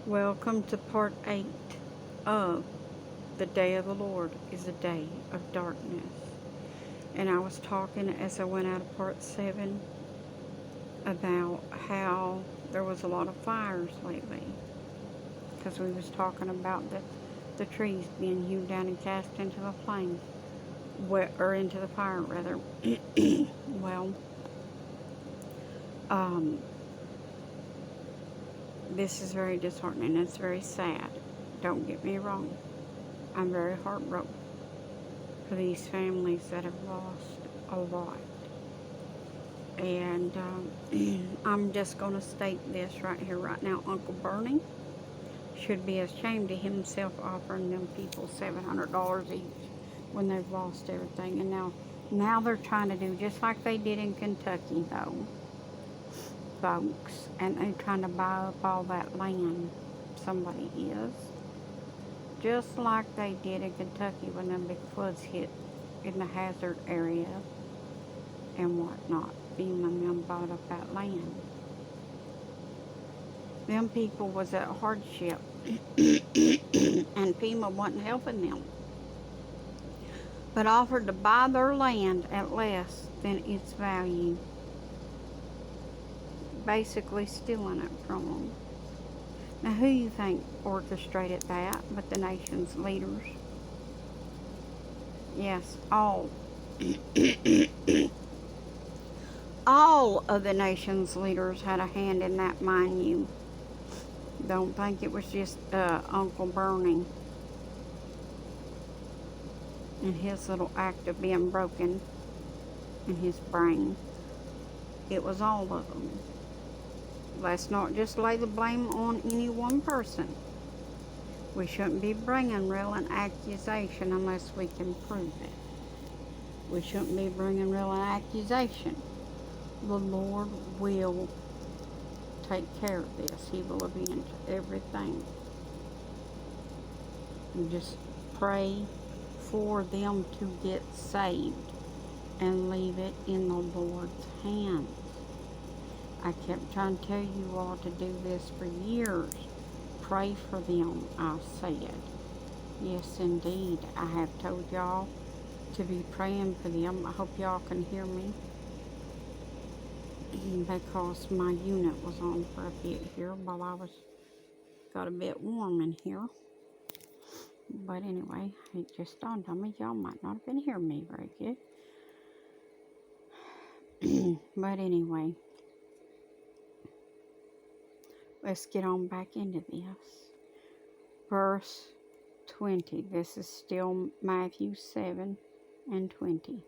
Welcome to part 8 of The Day of the Lord is a Day of Darkness. And I was talking as I went out of part 7 about how there was a lot of fires lately. Because we was talking about the trees being hewed down and cast into the flame. Or into the fire, rather. Well, this is very disheartening. It's very sad. Don't get me wrong. I'm very heartbroken for these families that have lost a lot. And I'm just going to state this right here, right now. Uncle Bernie should be ashamed of himself offering them people $700 each when they've lost everything. And now they're trying to do just like they did in Kentucky, though, folks. And they're trying to buy up all that land. Somebody is. Just like they did in Kentucky when them big floods hit in the hazard area and whatnot. FEMA and them bought up that land. Them people was at hardship and FEMA wasn't helping them, but offered to buy their land at less than its value, basically stealing it from them. Now, who you think orchestrated that but the nation's leaders? Yes, all. All of the nation's leaders had a hand in that, mind you. Don't think it was just Uncle Bernie and his little act of being broken in his brain. It was all of them. Let's not just lay the blame on any one person. We shouldn't be bringing real an accusation unless we can prove it. We shouldn't be bringing real an accusation. The Lord will take care of this. He will avenge everything. And just pray for them to get saved and leave it in the Lord's hands. I kept trying to tell you all to do this for years. Pray for them, I said. Yes, indeed. I have told y'all to be praying for them. I hope y'all can hear me, because my unit was on for a bit here while I got a bit warm in here. But anyway, it just dawned on me y'all might not have been hearing me very good. But anyway, let's get on back into this. Verse 20. This is still Matthew 7 and 20.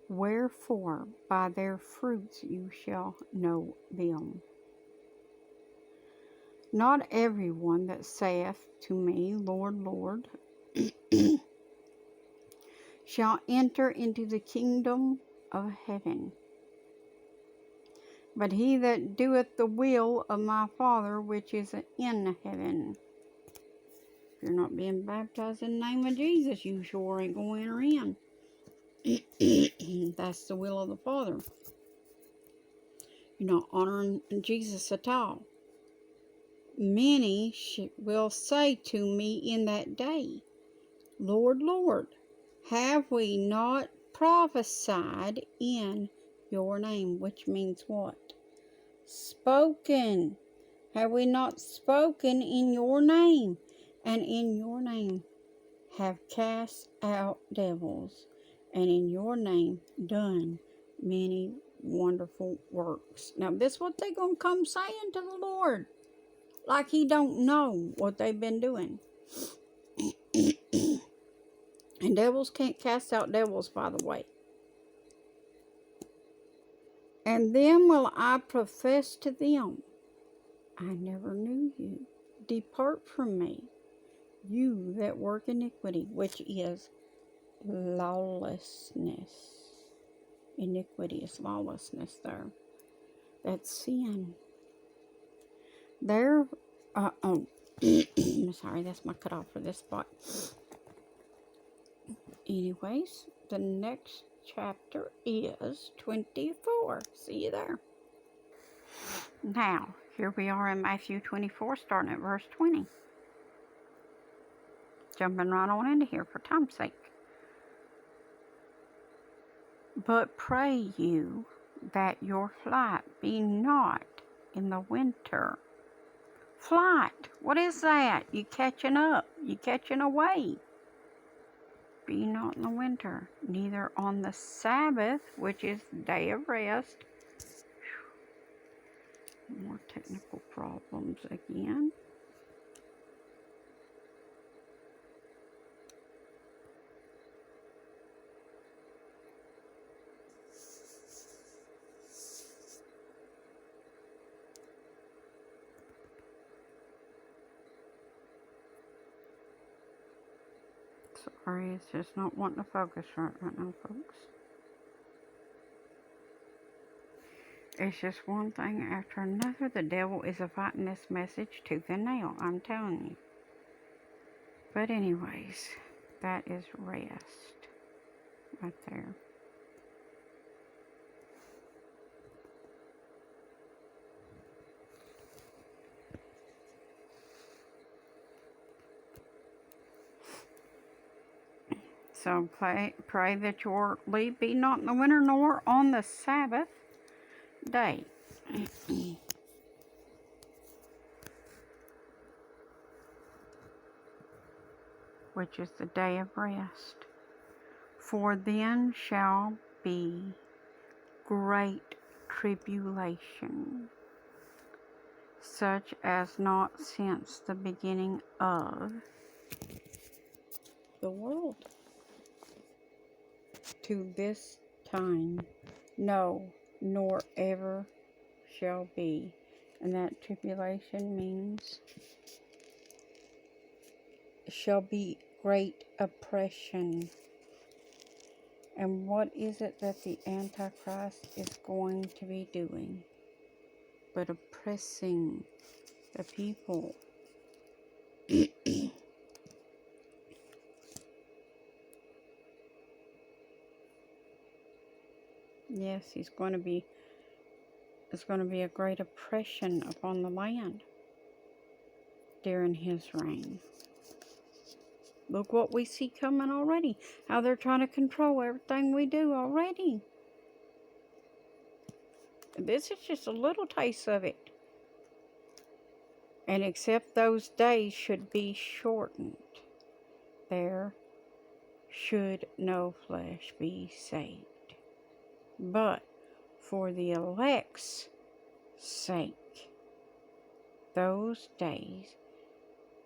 Wherefore by their fruits you shall know them. Not everyone that saith to me, Lord, Lord, shall enter into the kingdom of heaven, but he that doeth the will of my Father which is in heaven. If you're not being baptized in the name of Jesus, you sure ain't going to enter in. That's the will of the Father. You're not honoring Jesus at all. Many will say to me in that day, Lord, Lord, have we not prophesied in your name? Which means what? Spoken. Have we not spoken in your name? And in your name have cast out devils, and in your name done many wonderful works. Now, this is what they're going to come saying to the Lord, like he don't know what they've been doing. And devils can't cast out devils, by the way. And then will I profess to them, I never knew you. Depart from me, you that work iniquity, which is lawlessness. Iniquity is lawlessness there. That's sin. There, sorry, that's my cutoff for this spot. Anyways, the next chapter is 24. See you there. Now, Here we are in Matthew 24, starting at verse 20. Jumping right on into here for time's sake. But pray you that your flight be not in the winter. Flight, what is that? You catching up, you catching away. Be not in the winter, neither on the Sabbath, which is the day of rest. More technical problems again. Sorry, it's just not wanting to focus right now, folks. It's just one thing after another. The devil is fighting this message tooth and nail, I'm telling you. But anyways, that is rest right there. So pray that your leave be not in the winter nor on the Sabbath day. Which is the day of rest. For then shall be great tribulation, such as not since the beginning of the world to this time, no, nor ever shall be. And that tribulation means shall be great oppression. And what is it that the Antichrist is going to be doing? But oppressing the people. Yes, it's going to be a great oppression upon the land during his reign. Look what we see coming already. How they're trying to control everything we do already. This is just a little taste of it. And except those days should be shortened, there should no flesh be saved. But for the elect's sake, those days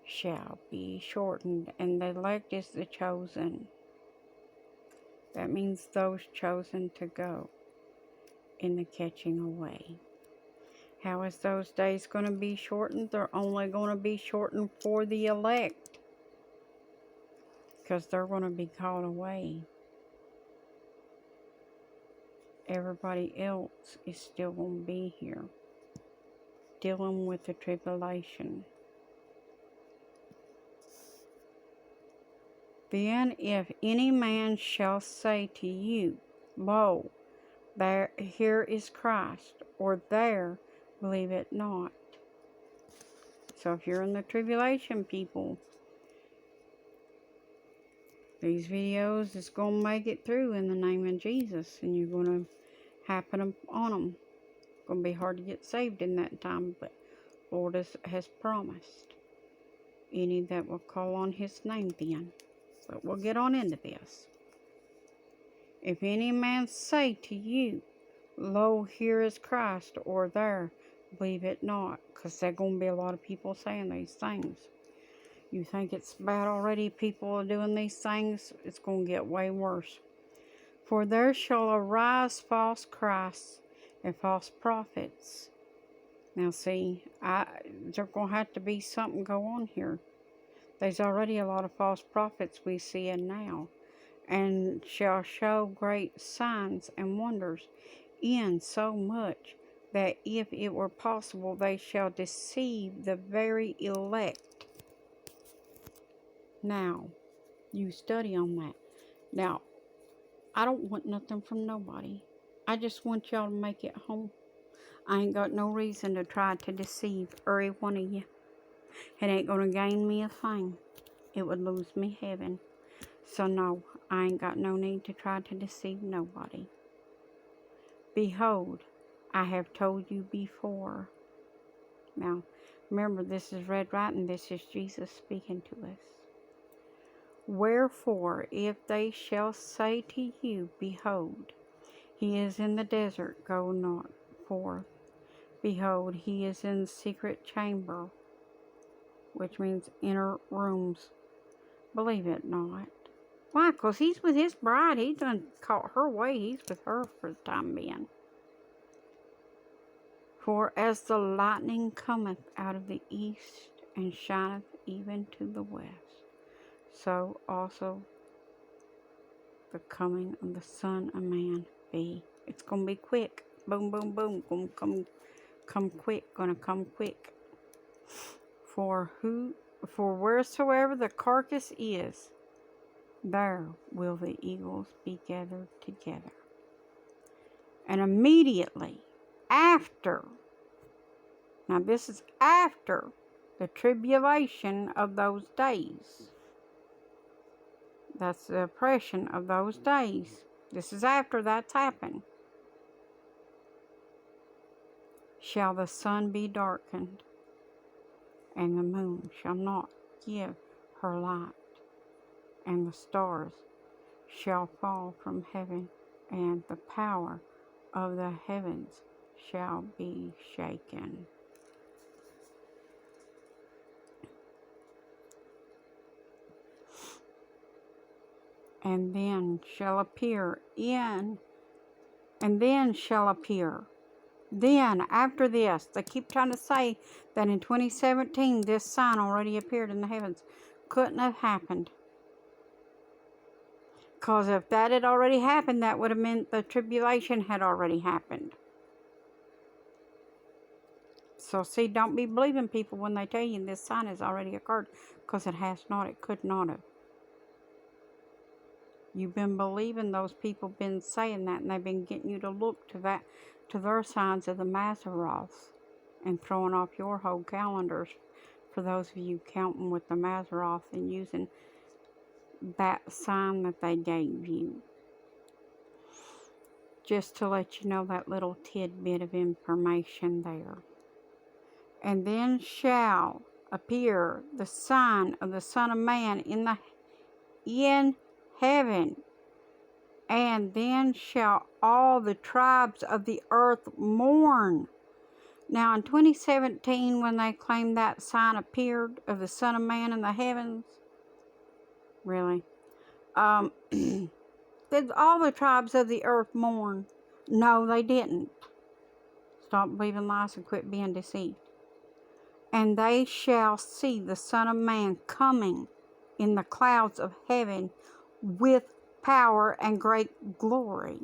shall be shortened. And the elect is the chosen. That means those chosen to go in the catching away. How is those days going to be shortened? They're only going to be shortened for the elect. Because they're going to be called away. Everybody else is still going to be here, dealing with the tribulation. Then if any man shall say to you, Lo, here is Christ, or there, believe it not. So if you're in the tribulation, people, these videos is going to make it through in the name of Jesus, and you're going to happen on them. It's going to be hard to get saved in that time, but Lord has promised any that will call on his name then. But we'll get on into this. If any man say to you, Lo, here is Christ, or there, believe it not. Because there's going to be a lot of people saying these things. You think it's bad already, people are doing these things, it's going to get way worse. For there shall arise false Christs and false prophets. Now see, there's going to have to be something go on here. There's already a lot of false prophets we see in now. And shall show great signs and wonders, in so much that if it were possible, they shall deceive the very elect. Now, you study on that. Now, I don't want nothing from nobody. I just want y'all to make it home. I ain't got no reason to try to deceive every one of you. It ain't gonna gain me a thing. It would lose me heaven. So no, I ain't got no need to try to deceive nobody. Behold, I have told you before. Now, remember, this is Red Writing. This is Jesus speaking to us. Wherefore, if they shall say to you, Behold, he is in the desert, go not forth. Behold, he is in the secret chamber, which means inner rooms. Believe it not. Why? Because he's with his bride. He done caught her way. He's with her for the time being. For as the lightning cometh out of the east, and shineth even to the west, so also the coming of the Son of Man be. It's going to be quick. Boom, boom, boom. Going to come quick. Going to come quick. For wheresoever the carcass is, there will the eagles be gathered together. And immediately after, now this is after the tribulation of those days. That's the oppression of those days. This is after that's happened. Shall the sun be darkened, and the moon shall not give her light, and the stars shall fall from heaven, and the power of the heavens shall be shaken. And then shall appear Then, after this, they keep trying to say that in 2017 this sign already appeared in the heavens. Couldn't have happened. Because if that had already happened, that would have meant the tribulation had already happened. So see, don't be believing people when they tell you this sign has already occurred. Because it has not. It could not have. You've been believing those people been saying that, and they've been getting you to look to that, to their signs of the Mazzaroths, and throwing off your whole calendars for those of you counting with the Mazzaroth and using that sign that they gave you. Just to let you know that little tidbit of information there. And then shall appear the sign of the Son of Man in heaven, and then shall all the tribes of the earth mourn. Now in 2017, when they claimed that sign appeared of the Son of Man in the heavens, really, did all the tribes of the earth mourn? No, they didn't. Stop believing lies and quit being deceived. And they shall see the Son of Man coming in the clouds of heaven with power and great glory.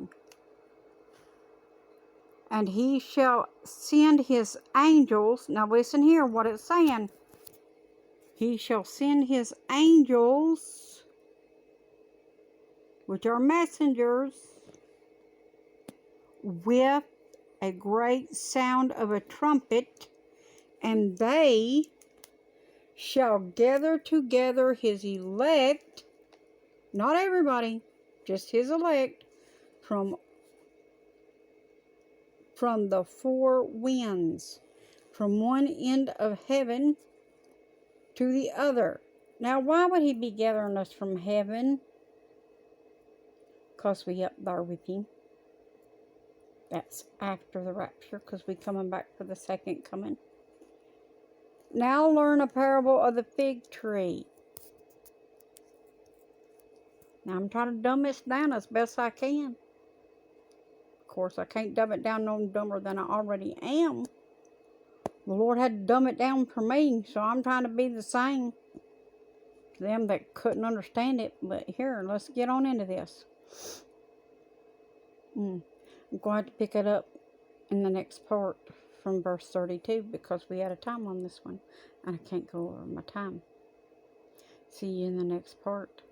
And he shall send his angels. Now listen here what it's saying. He shall send his angels, which are messengers, with a great sound of a trumpet, and they shall gather together his elect, not everybody, just his elect, from the four winds, from one end of heaven to the other. Now, why would he be gathering us from heaven? Because we up there with him. That's after the rapture, because we coming back for the second coming. Now learn a parable of the fig tree. Now I'm trying to dumb this down as best I can. Of course, I can't dumb it down no dumber than I already am. The Lord had to dumb it down for me, so I'm trying to be the same to them that couldn't understand it. But here, let's get on into this. I'm going to pick it up in the next part from verse 32 because we had a time on this one and I can't go over my time. See you in the next part.